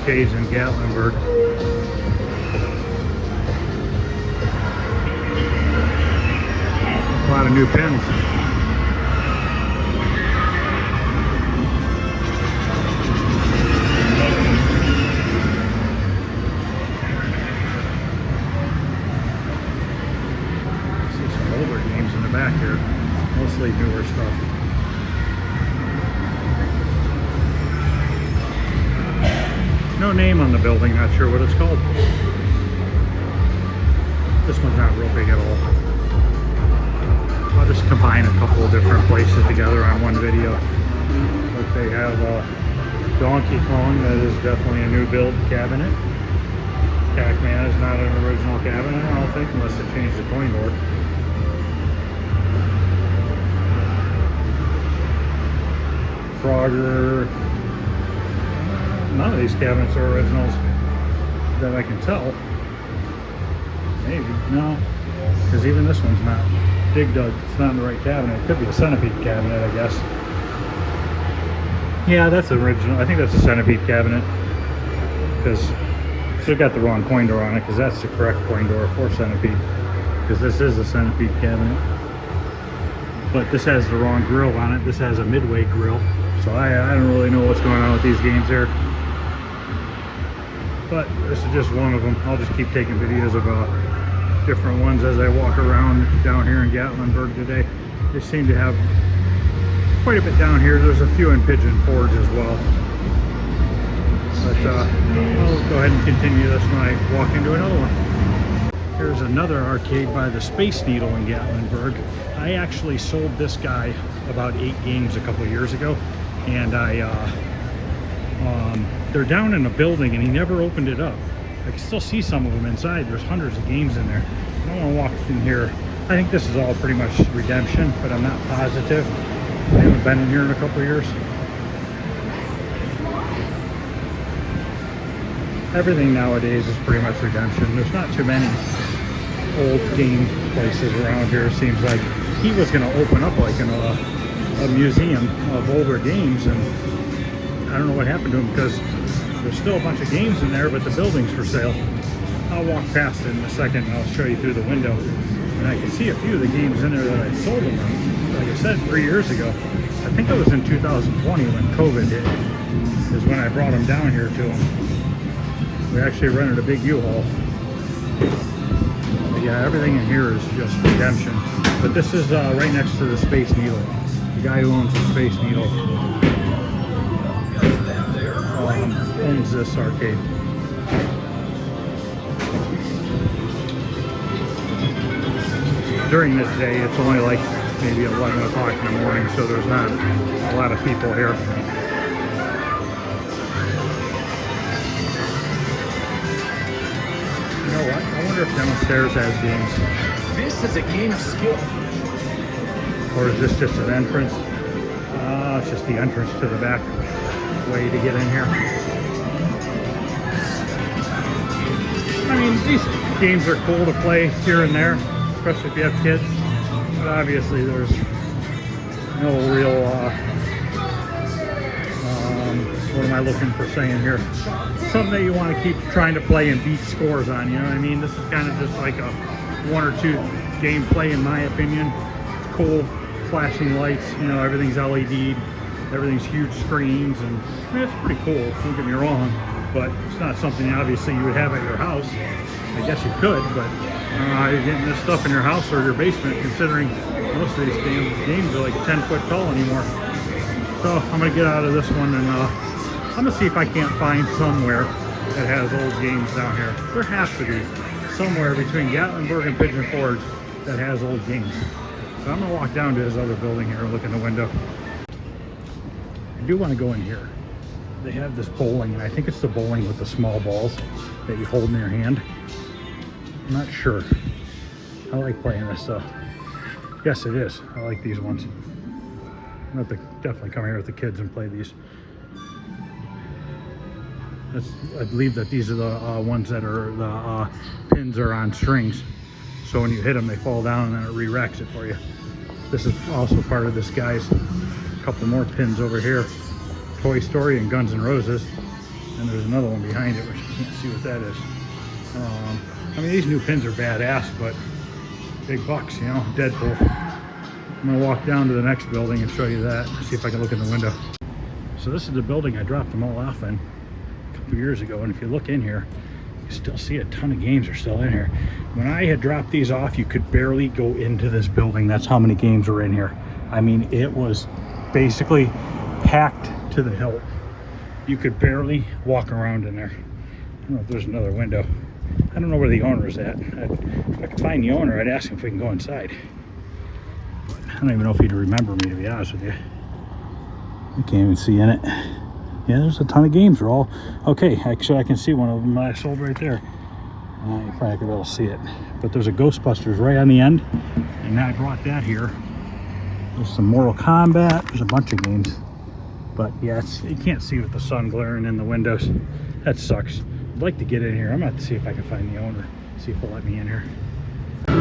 arcades in Gatlinburg. A lot of new pins. See some older games in the back here, mostly newer stuff. No name on the building, not sure what it's called. This one's not real big at all. I'll just combine a couple of different places together on one video. But they have Donkey Kong, that is definitely a new build cabinet. Pac-Man is not an original cabinet, I don't think, unless they change the coin door. Frogger. None of these cabinets are originals that I can tell. Maybe, no, because even this one's not. Dig Dug, it's not in the right cabinet. It could be a centipede cabinet, I guess. Yeah, that's original. I think that's a centipede cabinet, because still got the wrong coin door on it, because that's the correct coin door for centipede, because this is a centipede cabinet. But this has the wrong grill on it. This has a midway grill, so I don't really know what's going on with these games here. But this is just one of them. I'll just keep taking videos of different ones as I walk around down here in Gatlinburg today. They seem to have quite a bit down here. There's a few in Pigeon Forge as well. But I'll go ahead and continue this when I walk into another one. Here's another arcade by the Space Needle in Gatlinburg. I actually sold this guy about 8 games a couple of years ago, and they're down in a building and he never opened it up. I can still see some of them inside. There's hundreds of games in there. I don't want to walk in here. I think this is all pretty much redemption, but I'm not positive. I haven't been in here in a couple of years. Everything nowadays is pretty much redemption. There's not too many old game places around here. It seems like he was going to open up like a museum of older games, and I don't know what happened to him, because there's still a bunch of games in there, but the building's for sale. I'll walk past it in a second and I'll show you through the window. And I can see a few of the games in there that I sold them on. Like I said, 3 years ago. I think it was in 2020 when COVID hit, is when I brought them down here to them. We actually rented a big U-Haul. Yeah, everything in here is just redemption. But this is right next to the Space Needle. The guy who owns the Space Needle owns this arcade. During this day, it's only like maybe 11 o'clock in the morning, so there's not a lot of people here. You know what? I wonder if downstairs has games. This is a game of skill. Or is this just an entrance? It's just the entrance to the back way to get in here. I mean, these games are cool to play here and there, especially if you have kids. But obviously there's no real, what am I looking for saying here? Something that you want to keep trying to play and beat scores on, you know what I mean? This is kind of just like a 1 or 2 game play in my opinion. It's cool, flashing lights, you know, everything's LED, everything's huge screens, and I mean, it's pretty cool, don't get me wrong. But it's not something obviously you would have at your house. I guess you could, but I don't know how you're getting this stuff in your house or your basement, considering most of these games are like 10 foot tall anymore. So I'm gonna get out of this one, and I'm gonna see if I can't find somewhere that has old games down here. There has to be somewhere between Gatlinburg and Pigeon Forge that has old games. So I'm gonna walk down to his other building here and look in the window. I do want to go in here. They have this bowling, and I think it's the bowling with the small balls that you hold in your hand. I'm not sure. I like playing this stuff. Yes, it is. I like these ones. I'm gonna have to definitely come here with the kids and play these. I believe that these are the ones that are the pins are on strings. So when you hit them, they fall down and then it re-racks it for you. This is also part of this, guys. A couple more pins over here. Toy Story and Guns N' Roses. And there's another one behind it, which you can't see what that is. I mean, these new pins are badass, but big bucks, you know, Deadpool. I'm gonna walk down to the next building and show you that, see if I can look in the window. So this is the building I dropped them all off in a couple years ago, and if you look in here, you still see a ton of games are still in here. When I had dropped these off, you could barely go into this building. That's how many games were in here. I mean, it was basically packed to the hilt. You could barely walk around in there. I don't know if there's another window. I don't know where the owner is at. If I could find the owner, I'd ask him if we can go inside. But I don't even know if he'd remember me, to be honest with you. You can't even see in it. Yeah, there's a ton of games. They're all okay. Actually, I can see one of them I sold right there. You probably could be able to see it. But there's a Ghostbusters right on the end, and I brought that here. There's some Mortal Kombat. There's a bunch of games. But yeah, you can't see with the sun glaring in the windows. That sucks. I'd like to get in here. I'm going to have to see if I can find the owner. See if they'll let me in here. The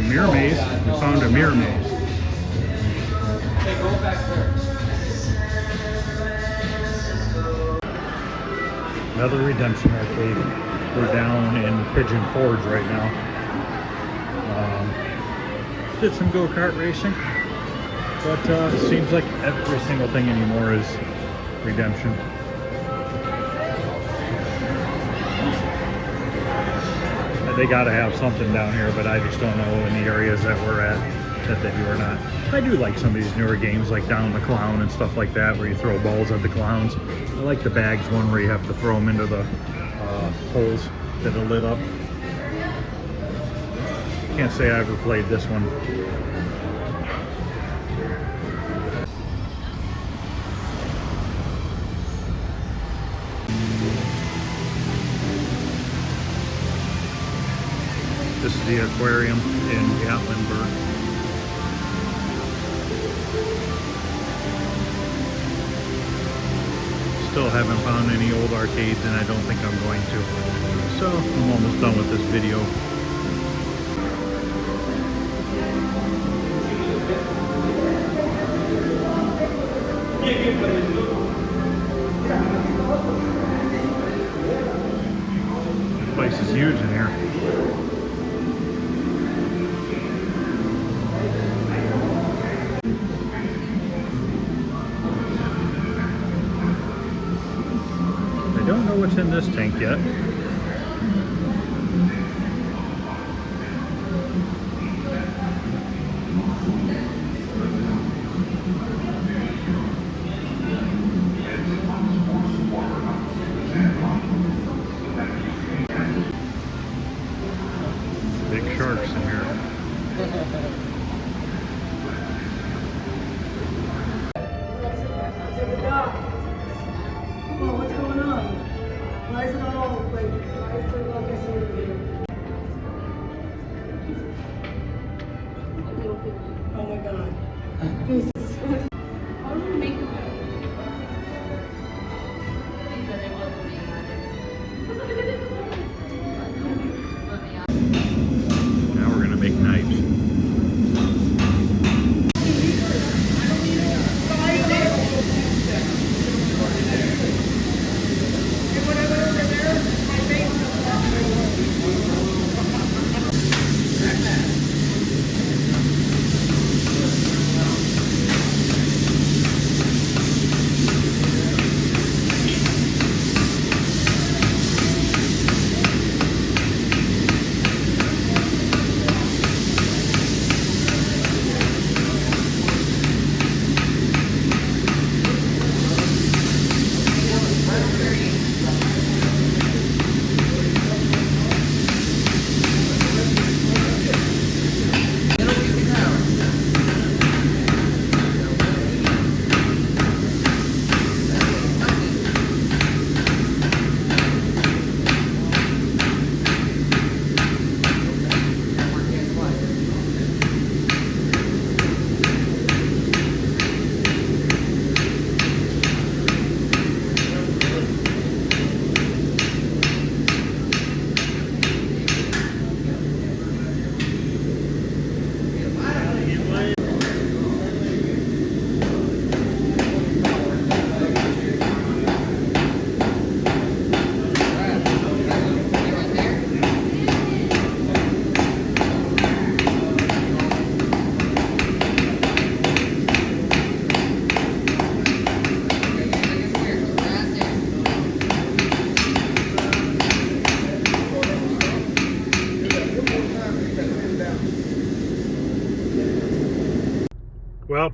mirror maze. We found a mirror maze. Hey, go back there. Another Redemption Arcade. We're down in Pigeon Forge right now. Did some go-kart racing, but it seems like every single thing anymore is Redemption. They gotta have something down here, but I just don't know in the areas that we're at that they do or not. I do like some of these newer games like Down the Clown and stuff like that, where you throw balls at the clowns. I like the bags one where you have to throw them into the holes that are lit up. Can't say I ever played this one. This is the aquarium in Gatlinburg. Still haven't found any old arcades, and I don't think I'm going to. So I'm almost done with this video. This place is huge in here. I don't know what's in this tank yet. Big sharks in here. Oh, what's going on? Why is it all like, why is it like I said over here? Oh my god. This is Now we're gonna make knives.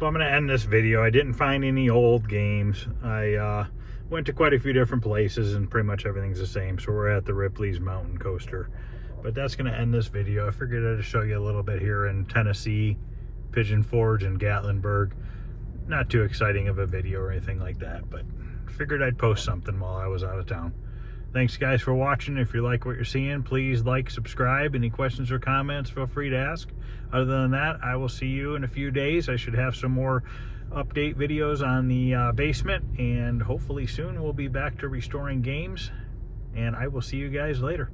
I'm going to end this video. I didn't find any old games. I went to quite a few different places, and pretty much everything's the same. So we're at the Ripley's Mountain Coaster. But that's going to end this video. I figured I'd show you a little bit here in Tennessee, Pigeon Forge, and Gatlinburg. Not too exciting of a video or anything like that, but figured I'd post something while I was out of town. Thanks guys for watching. If you like what you're seeing, please like, subscribe. Any questions or comments, feel free to ask. Other than that, I will see you in a few days. I should have some more update videos on the basement, and hopefully soon we'll be back to restoring games, and I will see you guys later.